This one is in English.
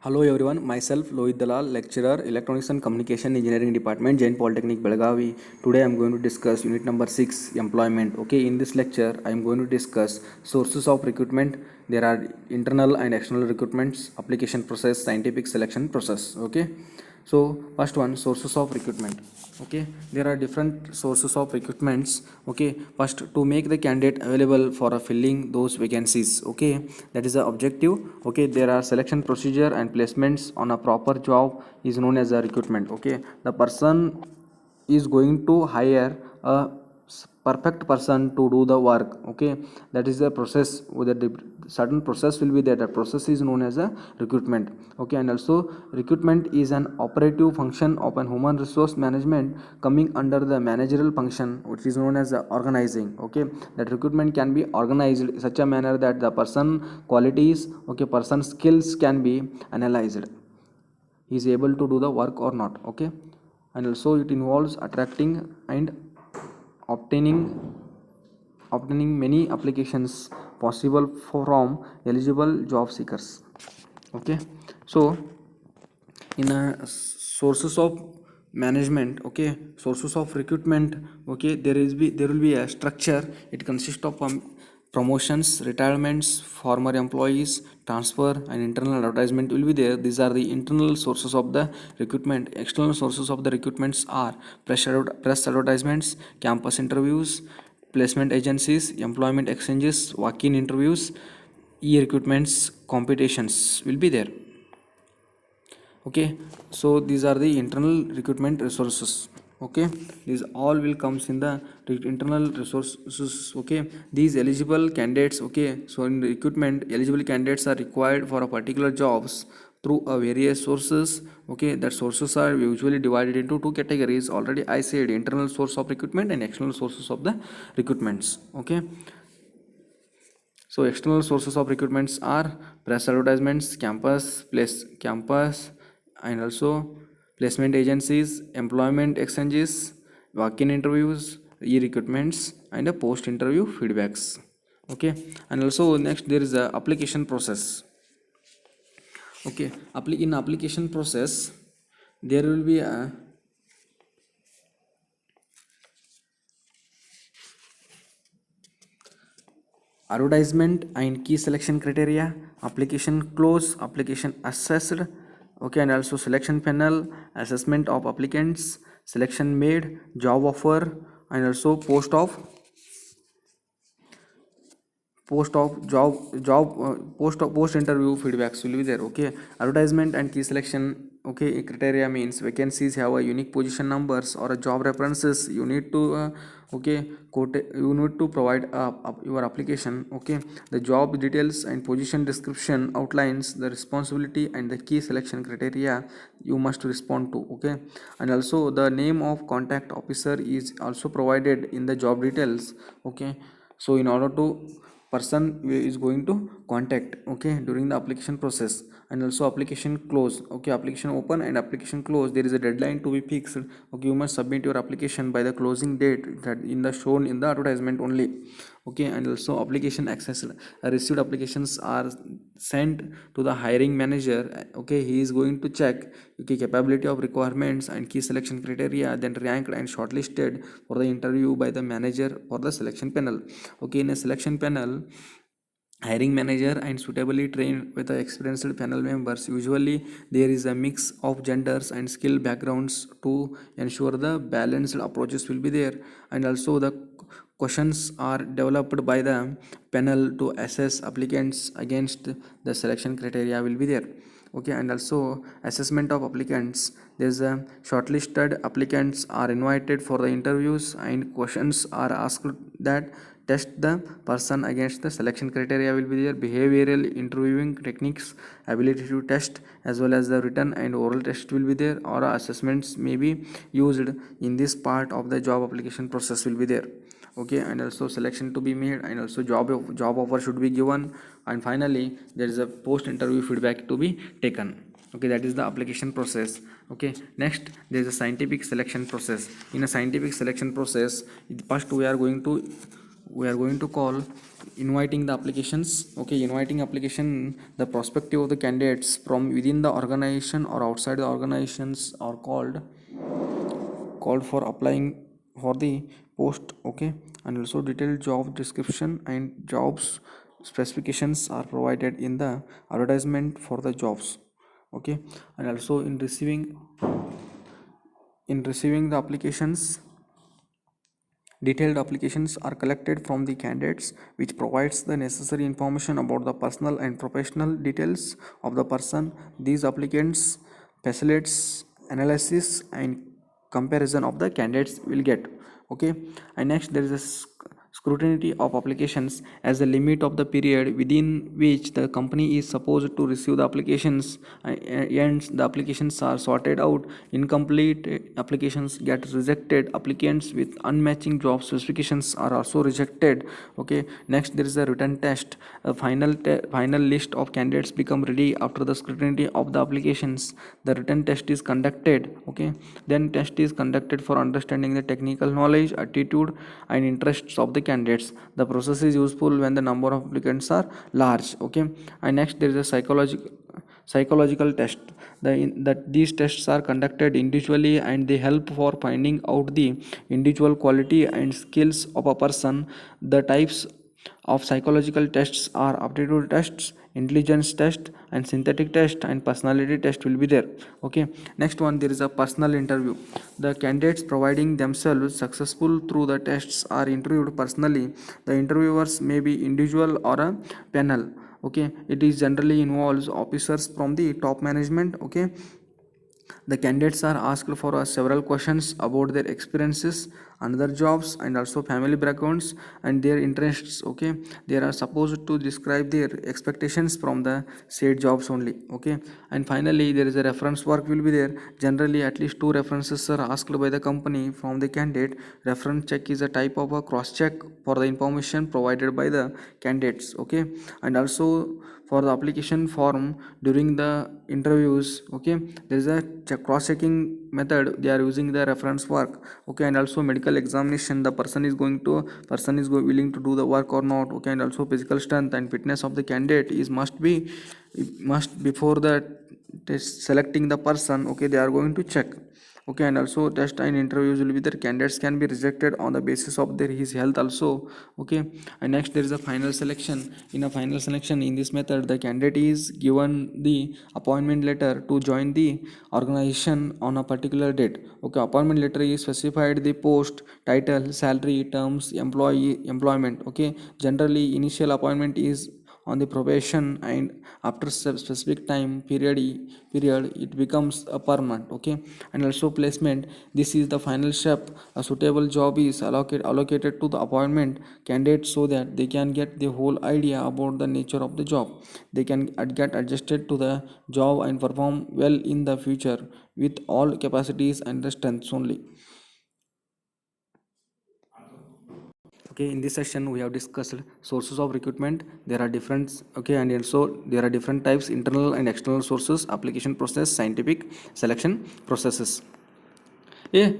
Hello everyone, myself Lohit Dalal, lecturer, Electronics and Communication Engineering Department, Jain Polytechnic, Belagavi. Today I am going to discuss unit number 6, employment. Okay, in this lecture I am going to discuss sources of recruitment. There are internal and external recruitments, application process, scientific selection process. Okay, so first one, sources of recruitment. Okay, there are different sources of recruitments. Okay, first, to make the candidate available for filling those vacancies. Okay, that is the objective. Okay, there are selection procedure and placements on a proper job is known as a recruitment. Okay, the person is going to hire a perfect person to do the work. Okay, that is the process with the certain process will be there. That process is known as a recruitment. Okay, and also recruitment is an operative function of an human resource management coming under the managerial function, which is known as organizing. Okay, that recruitment can be organized in such a manner that the person qualities, okay, person skills can be analyzed, he is able to do the work or not. Okay, and also it involves attracting and obtaining many applications possible from eligible job seekers. Okay, so in a sources of management, okay, sources of recruitment, okay, there will be a structure. It consists of promotions, retirements, former employees transfer, and internal advertisement will be there. These are the internal sources of the recruitment. External sources of the recruitments are press advertisements, campus interviews, placement agencies, employment exchanges, walk-in interviews, e-recruitments, competitions will be there. Okay, so these are the internal recruitment resources. Okay, these all will comes in the internal resources. Okay, these eligible candidates. Okay, so in the recruitment, eligible candidates are required for a particular jobs through a various sources. Okay, that sources are usually divided into two categories. Already I said internal source of recruitment and external sources of the recruitments. Okay, so external sources of recruitments are press advertisements, campus, and also placement agencies, employment exchanges, walk-in interviews, e-recruitments, and a post-interview feedbacks. Okay, and also next there is a application process. Okay, in application process, there will be a advertisement and key selection criteria, application close, application assessed. Okay, and also selection panel, assessment of applicants, selection made, job offer, and also post interview feedbacks will be there. Okay, advertisement and key selection, okay, criteria means vacancies have a unique position numbers or a job references. You need to okay, you need to provide your application. Okay, the job details and position description outlines the responsibility and the key selection criteria you must respond to. Okay, and also the name of contact officer is also provided in the job details. Okay, so in order to person is going to contact, okay, during the application process. And also application close, okay, application open and application close, there is a deadline to be fixed. Okay, you must submit your application by the closing date that in the shown in the advertisement only. Okay, and also application accessed, received applications are sent to the hiring manager. Okay, he is going to check, okay, capability of requirements and key selection criteria, then ranked and shortlisted for the interview by the manager or the selection panel. Okay, in a selection panel, hiring manager and suitably trained with the experienced panel members. Usually there is a mix of genders and skill backgrounds to ensure the balanced approaches will be there. And also the questions are developed by the panel to assess applicants against the selection criteria will be there. Okay, and also assessment of applicants, there's a shortlisted applicants are invited for the interviews and questions are asked that test the person against the selection criteria will be there. Behavioral interviewing techniques, ability to test, as well as the written and oral test will be there, or assessments may be used in this part of the job application process will be there. Okay, and also selection to be made, and also job offer should be given, and finally there is a post interview feedback to be taken. Okay, that is the application process. Okay, next there is a scientific selection process. In a scientific selection process, first we are going to we are going to call inviting the applications. Okay, inviting application, the perspective of the candidates from within the organization or outside the organizations are called for applying for the post. Okay, and also detailed job description and jobs specifications are provided in the advertisement for the jobs. Okay, and also in receiving the applications, detailed applications are collected from the candidates, which provides the necessary information about the personal and professional details of the person. These applicants facilitates analysis and comparison of the candidates will get. Okay, and next there is a scrutiny of applications as the limit of the period within which the company is supposed to receive the applications ends. The applications are sorted out. Incomplete applications get rejected. Applicants with unmatching job specifications are also rejected. Okay, next there is a written test. A final list of candidates become ready after the scrutiny of the applications. The written test is conducted. Okay, then test is conducted for understanding the technical knowledge, attitude and interests of the candidates. The process is useful when the number of applicants are large. Okay, and next there is a psychological test. That these tests are conducted individually and they help for finding out the individual quality and skills of a person. The types of psychological tests are aptitude tests, intelligence test and synthetic test and personality test will be there. Okay, next one, there is a personal interview. The candidates providing themselves successful through the tests are interviewed personally. The interviewers may be individual or a panel. Okay, it is generally involves officers from the top management. Okay, the candidates are asked for several questions about their experiences, another jobs and also family backgrounds and their interests. Okay, they are supposed to describe their expectations from the said jobs only. Okay, and finally there is a reference work will be there. Generally at least two references are asked by the company from the candidate. Reference check is a type of a cross check for the information provided by the candidates. Okay, and also for the application form during the interviews. Okay, there is a cross checking method they are using the reference work. Okay, and also medical examination, the person is willing to do the work or not. Okay, and also physical strength and fitness of the candidate is must before the test selecting the person. Okay, they are going to check. Okay, and also test and interviews will be there. Candidates can be rejected on the basis of their his health also. Okay, and next there is a final selection. In a final selection, in this method the candidate is given the appointment letter to join the organization on a particular date. Okay, appointment letter is specified the post, title, salary, terms, employment. Okay, generally initial appointment is on the probation and after specific time period it becomes a permanent. Okay, and also placement, this is the final step. A suitable job is allocated to the appointment candidate so that they can get the whole idea about the nature of the job. They can get adjusted to the job and perform well in the future with all capacities and the strengths only. Okay, in this session we have discussed sources of recruitment. There are different, okay, and also there are different types: internal and external sources, application process, scientific selection processes. Yeah.